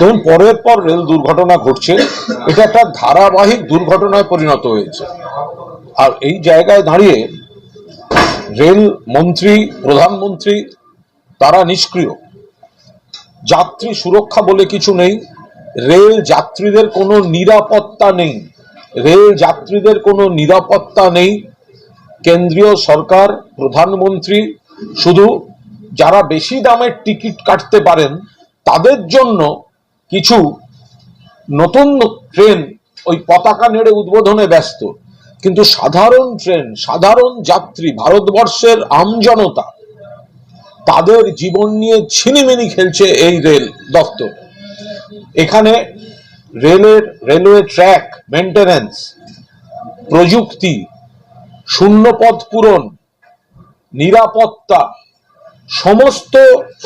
দেখুন, পরের পর রেল দুর্ঘটনা ঘটছে, এটা একটা ধারাবাহিক দুর্ঘটনায় পরিণত হয়েছে। আর এই জায়গায় দাঁড়িয়ে রেল মন্ত্রী, প্রধানমন্ত্রী তারা নিষ্ক্রিয়। যাত্রী সুরক্ষা বলে কিছু নেই, রেল যাত্রীদের কোনো নিরাপত্তা নেই, রেল যাত্রীদের কোনো নিরাপত্তা নেই। কেন্দ্রীয় সরকার, প্রধানমন্ত্রী শুধু যারা বেশি দামের টিকিট কাটতে পারেন তাদের জন্য কিছু নতুন ট্রেন ওই পতাকা নেড়ে উদ্বোধনে ব্যস্ত, কিন্তু সাধারণ ট্রেন, সাধারণ যাত্রী, ভারতবর্ষের আমজনতা, তাদের জীবন নিয়ে ছিনিমিনি খেলছে এই রেল দপ্তর। এখানে রেলওয়ে ট্র্যাক মেইনটেনেন্স, প্রযুক্তি, শূন্যপদ পূরণ, নিরাপত্তা সমস্ত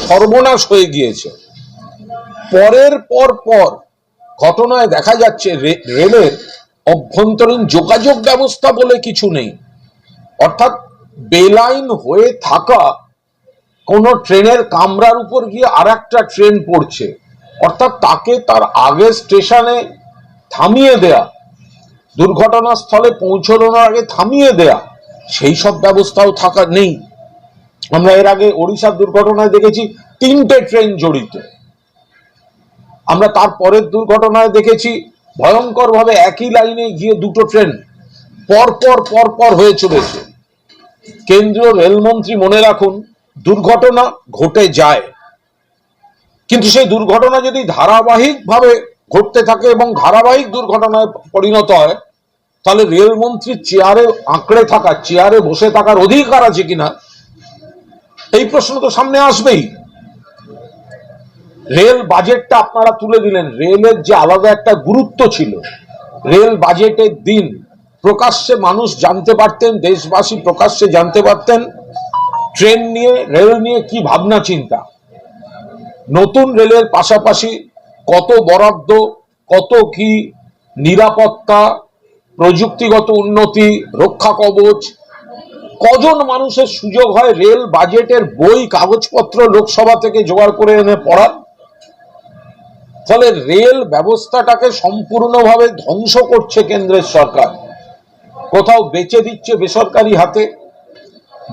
সর্বনাশ হয়ে গিয়েছে। পরের পর ঘটনায় দেখা যাচ্ছে রেলের অভ্যন্তরীণ যোগাযোগ ব্যবস্থা বলে কিছু নেই। অর্থাৎ বেলাইন হয়ে থাকা কোন ট্রেনের কামরার উপর গিয়ে আর একটা ট্রেন পড়ছে, অর্থাৎ তাকে তার আগের স্টেশনে থামিয়ে দেয়া, দুর্ঘটনাস্থলে পৌঁছানোর আগে থামিয়ে দেয়া, সেই সব ব্যবস্থাও থাকা নেই। আমরা এর আগে ওড়িশার দুর্ঘটনায় দেখেছি 3টে ট্রেন জড়িত। আমরা তার পরের দুর্ঘটনায় দেখেছি ভয়ঙ্কর ভাবে একই লাইনে গিয়ে 2টো ট্রেন পর হয়ে চলেছে। কেন্দ্রীয় রেলমন্ত্রী মনে রাখুন, দুর্ঘটনা ঘটে যায়, কিন্তু সেই দুর্ঘটনা যদি ধারাবাহিকভাবে ঘটতে থাকে এবং ধারাবাহিক দুর্ঘটনায় পরিণত হয়, তাহলে রেলমন্ত্রীর চেয়ারে আঁকড়ে থাকা, চেয়ারে বসে থাকার অধিকার আছে কিনা এই প্রশ্ন তো সামনে আসবেই। রেল বাজেটটা আপনারা তুলে দিলেন, রেলের যে আলাদা একটা গুরুত্ব ছিল, রেল বাজেটের দিন প্রকাশ্যে মানুষ জানতে পারতেন, দেশবাসী প্রকাশ্যে জানতে পারতেন ট্রেন নিয়ে, রেল নিয়ে কি ভাবনা চিন্তা। নতুন রেলের পাশাপাশি কত বরাদ্দ, কত কি নিরাপত্তা, প্রযুক্তিগত উন্নতি, রক্ষা কবচ, কজন মানুষের সুযোগ হয় রেল বাজেটের বই কাগজপত্র লোকসভা থেকে জোগাড় করে এনে পড়ার। ফলে রেল ব্যবস্থাটাকে সম্পূর্ণভাবে ধ্বংস করছে কেন্দ্রের সরকার, কোথাও বেচে দিচ্ছে বেসরকারি হাতে,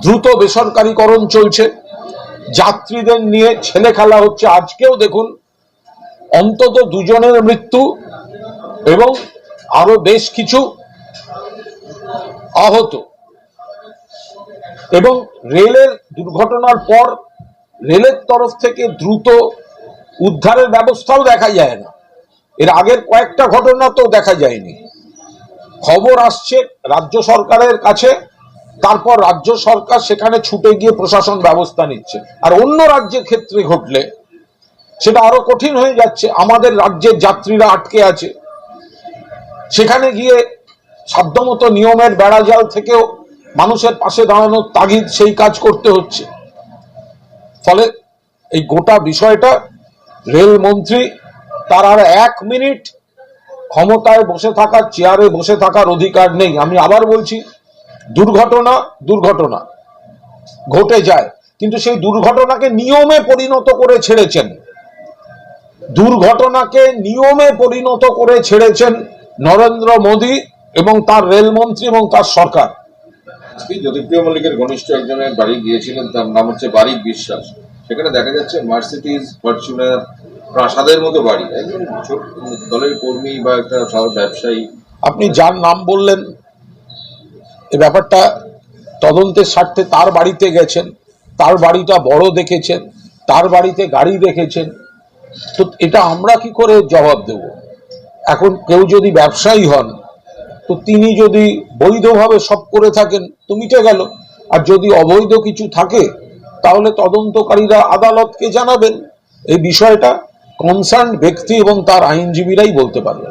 দ্রুত বেসরকারীকরণ চলছে, যাত্রীদের নিয়ে ছেলে খেলা হচ্ছে। আজকেও দেখুন অন্তত 2 জনের মৃত্যু এবং আরো বেশ কিছু আহত। এবং রেলের দুর্ঘটনার পর রেলের তরফ থেকে দ্রুত উদ্ধারের ব্যবস্থাও দেখা যায় না। এর আগের কয়েকটা ঘটনা তো দেখা যায়নি। খবর আসছে রাজ্য সরকারের কাছে, তারপর রাজ্য সরকার সেখানে ছুটে গিয়ে প্রশাসন ব্যবস্থা নিচ্ছে। আর অন্য রাজ্যের ক্ষেত্রে ঘটলে সেটা আরো কঠিন হয়ে যাচ্ছে। আমাদের রাজ্যের যাত্রীরা আটকে আছে, সেখানে গিয়ে সাধ্যমতো নিয়মের বেড়াজাল থেকেও মানুষের পাশে দাঁড়ানোর তাগিদ, সেই কাজ করতে হচ্ছে। ফলে এই গোটা বিষয়টা রেলমন্ত্রী তার আর 1 মিনিট ক্ষমতায় বসে থাকার, চেয়ারে বসে থাকার অধিকার নেই। আমি আবার বলছি, দুর্ঘটনা ঘটে যায়, কিন্তু সেই দুর্ঘটনাকে নিয়মে পরিণত করে ছেড়েছেন, দুর্ঘটনাকে নিয়মে পরিণত করে ছেড়েছেন নরেন্দ্র মোদী এবং তার রেলমন্ত্রী এবং তার সরকার। আজকে জ্যোতিপ্রিয় মল্লিকের ঘনিষ্ঠ একজনের বাড়ি গিয়েছিলেন, তার নাম হচ্ছে বারিক বিশ্বাস। সেখানে দেখা যাচ্ছে মার্সিডিজ, ফরচুনার, প্রাসাদের মতো বাড়ি, একজন দলের কর্মী বা একটা ব্যবসায়ী। আপনি যার নাম বললেন, এই ব্যাপারটা তদন্তের স্বার্থে তার বাড়িতে গেছেন, তার বাড়িটা বড় দেখেছেন, তার বাড়িতে গাড়ি দেখেছেন, তো এটা আমরা কি করে জবাব দেব? এখন কেউ যদি ব্যবসায়ী হন, তো তিনি যদি বৈধভাবে সব করে থাকেন তো মিটে গেল, আর যদি অবৈধ কিছু থাকে তাহলে তদন্তকারীরা আদালতকে জানাবেন। এই বিষয়টা কনসার্ন ব্যক্তি এবং তার আইনজীবীরাই বলতে পারবে।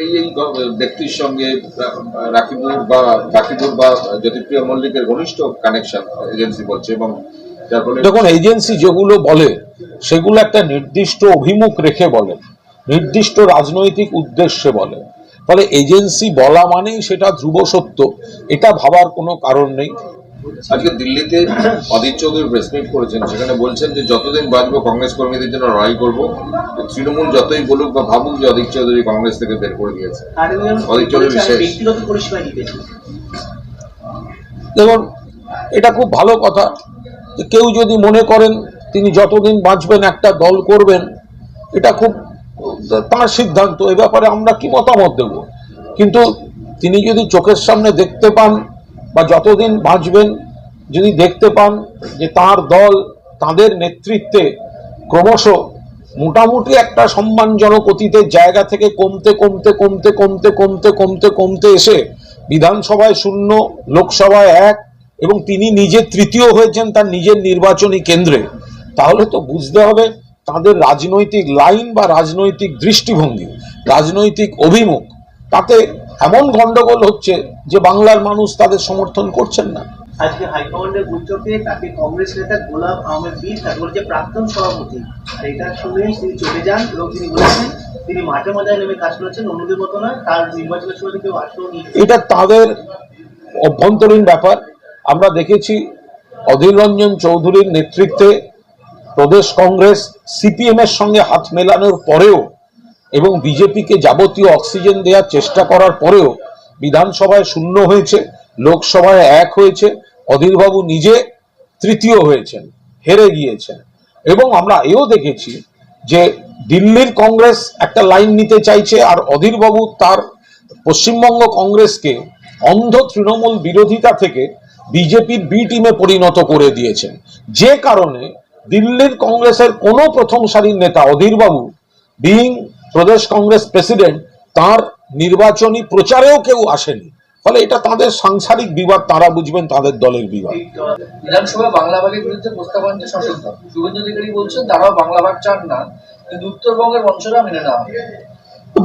এই ব্যক্তির সঙ্গে রাকিবুর বা জ্যোতিপ্রিয় মল্লিকের ঘনিষ্ঠ কানেকশন এজেন্সি বলছে, এবং দেখুন, এজেন্সি যেগুলো বলে সেগুলো একটা নির্দিষ্ট অভিমুখ রেখে বলে, নির্দিষ্ট রাজনৈতিক উদ্দেশ্যে বলে। ফলে এজেন্সি বলা মানেই সেটা ধ্রুব সত্য, এটা ভাবার কোনো কারণ নেই। আজকে দিল্লিতে অধীর চৌধুরী প্রেস মিট করেছেন, সেখানে বলছেন যে যতদিন বাঁচবো কংগ্রেস কর্মীদের জন্য লড়াই করবো তৃণমূল যতই বলুক বা ভাবুক যে অধীর চৌধুরী কংগ্রেস থেকে বের করে দিয়েছে, অধীর চৌধুরী ব্যক্তিগত পরিষেবা দিতে। দেখুন, এটা খুব ভালো কথা যে কেউ যদি মনে করেন তিনি যতদিন বাঁচবেন একটা দল করবেন, এটা খুব তার সিদ্ধান্ত, এ ব্যাপারে আমরা কি মতামত দেব। কিন্তু তিনি যদি চোখের সামনে দেখতে পান বা যতদিন বাঁচবেন যদি দেখতে পান যে তার দল তাদের নেতৃত্বে ক্রমশ মোটামুটি একটা সম্মানজনক অতীতের জায়গা থেকে কমতে কমতে কমতে কমতে কমতে কমতে কমতে এসে বিধানসভায় 0, লোকসভায় 1 এবং তিনি নিজে তৃতীয় হয়েছেন তার নিজের নির্বাচনী কেন্দ্রে, তাহলে তো বুঝতে হবে তাদের রাজনৈতিক লাইন বা রাজনৈতিক দৃষ্টিভঙ্গি, রাজনৈতিক অভিমুখ, তাতে এমন গন্ডগোল হচ্ছে যে বাংলার মানুষ তাদের সমর্থন করছেন না। আজকে হাইকমান্ডের বৈঠকে তাকে কংগ্রেস নেতা গোলাম আহমেদ বীর তাকে বলেছে প্রাক্তন সভাপতি, আর এটা শুনে তিনি চলে যান এবং তিনি বলেছেন তিনি মাঠে ময়দানে নেমে কাজ করেছেন, অন্যদের মতো নয়, তার নির্বাচনের সময় কেউ আসেনি। এটা তাদের অভ্যন্তরীণ ব্যাপার। আমরা দেখেছি অধীর রঞ্জন চৌধুরীর নেতৃত্বে প্রদেশ কংগ্রেস সিপিএম এর সঙ্গে হাত মেলানোর পরেও এবং বিজেপিকে যাবতীয় অক্সিজেন দেওয়ার চেষ্টা করার পরেও বিধানসভায় 0 হয়েছে, লোকসভায় 1 হয়েছে, অধীরবাবু নিজে তৃতীয় হয়েছেন, হেরে গিয়েছেন। এবং আমরা এও দেখেছি যে দিল্লির কংগ্রেস একটা লাইন নিতে চাইছে আর অধীরবাবু তার পশ্চিমবঙ্গ কংগ্রেসকে অন্ধ তৃণমূল বিরোধিতা থেকে বিজেপির বি টিমে পরিণত করে দিয়েছেন, যে কারণে দিল্লির কংগ্রেসের কোনো প্রথম সারির নেতা অধীরবাবু বিইং প্রদেশ কংগ্রেস প্রেসিডেন্ট তার নির্বাচনী প্রচারেও কেউ আসেনি। ফলে এটা তাদের সাংসারিক বিবাদ, তারা বুঝবেন তাদের দলের বিবাদ। বিধানসভায় বাংলা ভাগের বিরুদ্ধে প্রস্তাব আনছে শাসক দল, শুভেন্দু অধিকারী বলছেন তারাও বাংলা ভাগ চান না, কিন্তু উত্তরবঙ্গের বঞ্চনা মেনে নেওয়া হবে।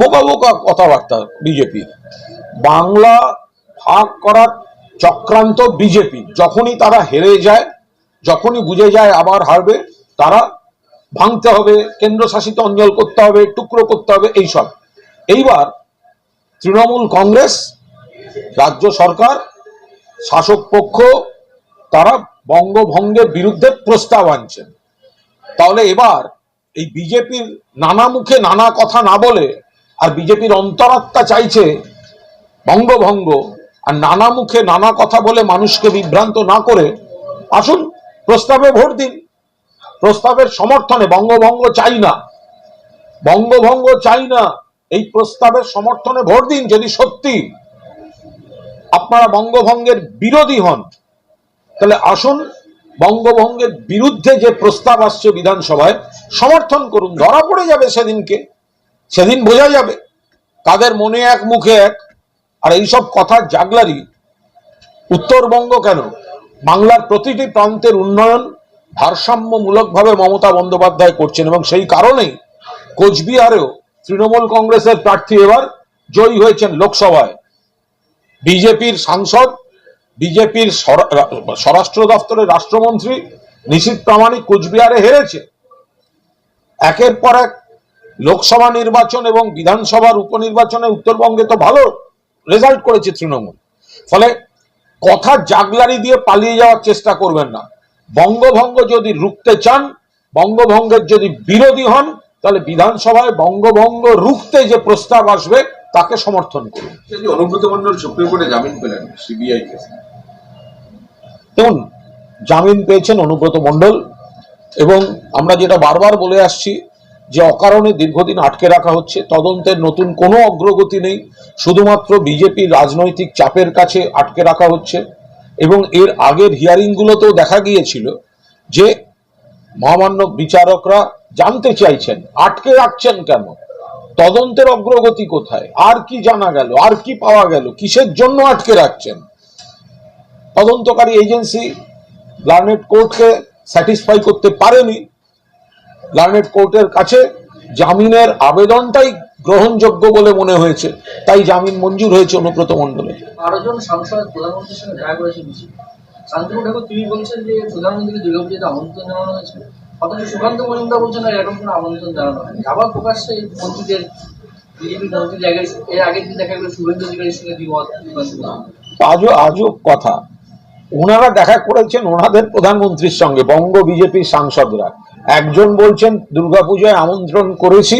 বোকা বোকা কথাবার্তা বিজেপি। বাংলা ভাগ করার চক্রান্ত বিজেপি, যখনই তারা হেরে যায়, যখনই বুঝে যায় আবার হারবে, তারা ভাঙতে হবে, কেন্দ্রশাসিত অঞ্চল করতে হবে, টুকরো করতে হবে, এইসব। এইবার তৃণমূল কংগ্রেস, রাজ্য সরকার, শাসক পক্ষ তারা বঙ্গভঙ্গের বিরুদ্ধে প্রস্তাব আনছেন। তাহলে এবার এই বিজেপির নানা মুখে নানা কথা না বলে, আর বিজেপির অন্তরাত্মা চাইছে বঙ্গভঙ্গ, আর নানা মুখে নানা কথা বলে মানুষকে বিভ্রান্ত না করে আসুন প্রস্তাবে ভোট দিন। প্রস্তাবের সমর্থনে, বঙ্গভঙ্গ চাই না, বঙ্গভঙ্গ চাই না, এই প্রস্তাবের সমর্থনে ভোট দিন। যদি সত্যি আপনারা বঙ্গভঙ্গের বিরোধী হন, তাহলে আসুন বঙ্গভঙ্গের বিরুদ্ধে যে প্রস্তাব আসছে বিধানসভায় সমর্থন করুন। ধরা পড়ে যাবে সেদিনকে, সেদিন বোঝা যাবে কাদের মনে এক মুখে এক। আর এইসব কথা জাগলারি উত্তরবঙ্গ কেন, বাংলার প্রতিটি প্রান্তের উন্নয়ন ভারসাম্যমূলকভাবে মমতা বন্দ্যোপাধ্যায় করছেন এবং সেই কারণেই কোচবিহারেও তৃণমূল কংগ্রেসের প্রার্থী এবার জয়ী হয়েছেন লোকসভায়। বিজেপির সাংসদ, বিজেপির স্বরাষ্ট্র দপ্তরের রাষ্ট্রমন্ত্রী নিশীথ প্রামাণিক কোচবিহারে হেরেছে। একের পর এক লোকসভা নির্বাচন এবং বিধানসভার উপনির্বাচনে উত্তরবঙ্গে তো ভালো রেজাল্ট করেছে তৃণমূল। ফলে কথা জাগলারি দিয়ে পালিয়ে যাওয়ার চেষ্টা করবেন না। বঙ্গভঙ্গ যদি রুখতে চান, বঙ্গভঙ্গের যদি বিরোধী হন, তাহলে বিধানসভায় বঙ্গভঙ্গ রুখতে যে প্রস্তাব আসবে তাকে সমর্থন করুন। অনুব্রত মণ্ডল সুপ্রিম কোর্টে জামিন পেলেন সিবিআই কেসে। দেখুন, জামিন পেয়েছেন অনুব্রত মণ্ডল, এবং আমরা যেটা বারবার বলে আসছি যে অকারণে দীর্ঘদিন আটকে রাখা হচ্ছে, তদন্তের নতুন কোনো অগ্রগতি নেই, শুধুমাত্র বিজেপির রাজনৈতিক চাপের কাছে আটকে রাখা হচ্ছে। এবং এর আগের হিয়ারিংগুলোতেও দেখা গিয়েছিল যে মহামান্য বিচারকরা জানতে চাইছেন আটকে রাখছেন কেন, তদন্তের অগ্রগতি কোথায়, আর কি জানা গেল, আর কি পাওয়া গেল, কিসের জন্য আটকে রাখছেন। তদন্তকারী এজেন্সি লার্নেড কোর্টকে স্যাটিসফাই করতে পারেনি। লার্নেড কোর্টের কাছে জামিনের আবেদনটাই গ্রহণযোগ্য বলে মনে হয়েছে, তাই জামিন মঞ্জুর হয়েছে অনুব্রত মণ্ডলের। 12 জন সাংসদ প্রধানমন্ত্রীর সঙ্গে দেখা করেছে বিজেপি। শান্তনু ঠাকুর তিনি বলছেন যে প্রধানমন্ত্রীকে দুর্গাপুজোতে আমন্ত্রণ জানানো হয়েছে, অথচ সুকান্ত মজুমদার বলছেন না, এরকম কোনো আমন্ত্রণ জানানো হয়নি। আবার প্রকাশ্যে মন্ত্রীদের, বিজেপি মন্ত্রী জায়গায় এর আগের দিন দেখা গেল শুভেন্দু অধিকারীর সঙ্গে দ্বিমত। আজও কথা, ওনারা দেখা করেছেন ওনাদের প্রধানমন্ত্রীর সঙ্গে, বঙ্গ বিজেপির সাংসদরা, একজন বলছেন দুর্গাপূজায় আমন্ত্রণ করেছি,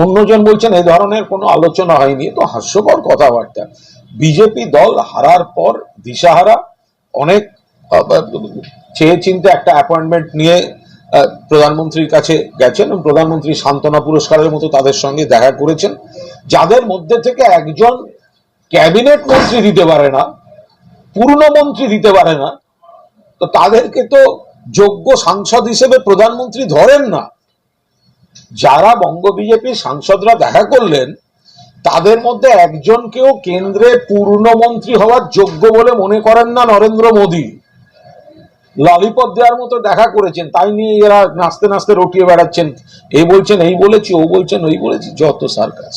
অন্যজন বলছেন এই ধরনের কোনো আলোচনা হয়নি। তো হাস্যকর কথাবার্তা। বিজেপি দল হারার পর দিশাহারা, অনেক চেয়ে চিন্তে একটা অ্যাপয়েন্টমেন্ট নিয়ে প্রধানমন্ত্রীর কাছে গেছেন এবং প্রধানমন্ত্রী সান্ত্বনা পুরস্কারের মতো তাদের সঙ্গে দেখা করেছেন, যাদের মধ্যে থেকে একজন ক্যাবিনেট মন্ত্রী দিতে পারে না, পূর্ণমন্ত্রী দিতে পারে না, তো তাদেরকে তো যোগ্য সাংসদ হিসেবে প্রধানমন্ত্রী ধরেন না। যারা বঙ্গ বিজেপির সাংসদরা দেখা করলেন তাদের মধ্যে একজনকেও কেন্দ্রে পূর্ণমন্ত্রী হওয়ার যোগ্য বলে মনে করেন না নরেন্দ্র মোদী। ললিপপ দেওয়ার মতো দেখা করেছেন, তাই নিয়ে এরা নাচতে নাচতে রটিয়ে বেড়াচ্ছেন, এই বলছেন এই বলেছি, ও বলছেন ওই বলেছি, যত সার্কাস।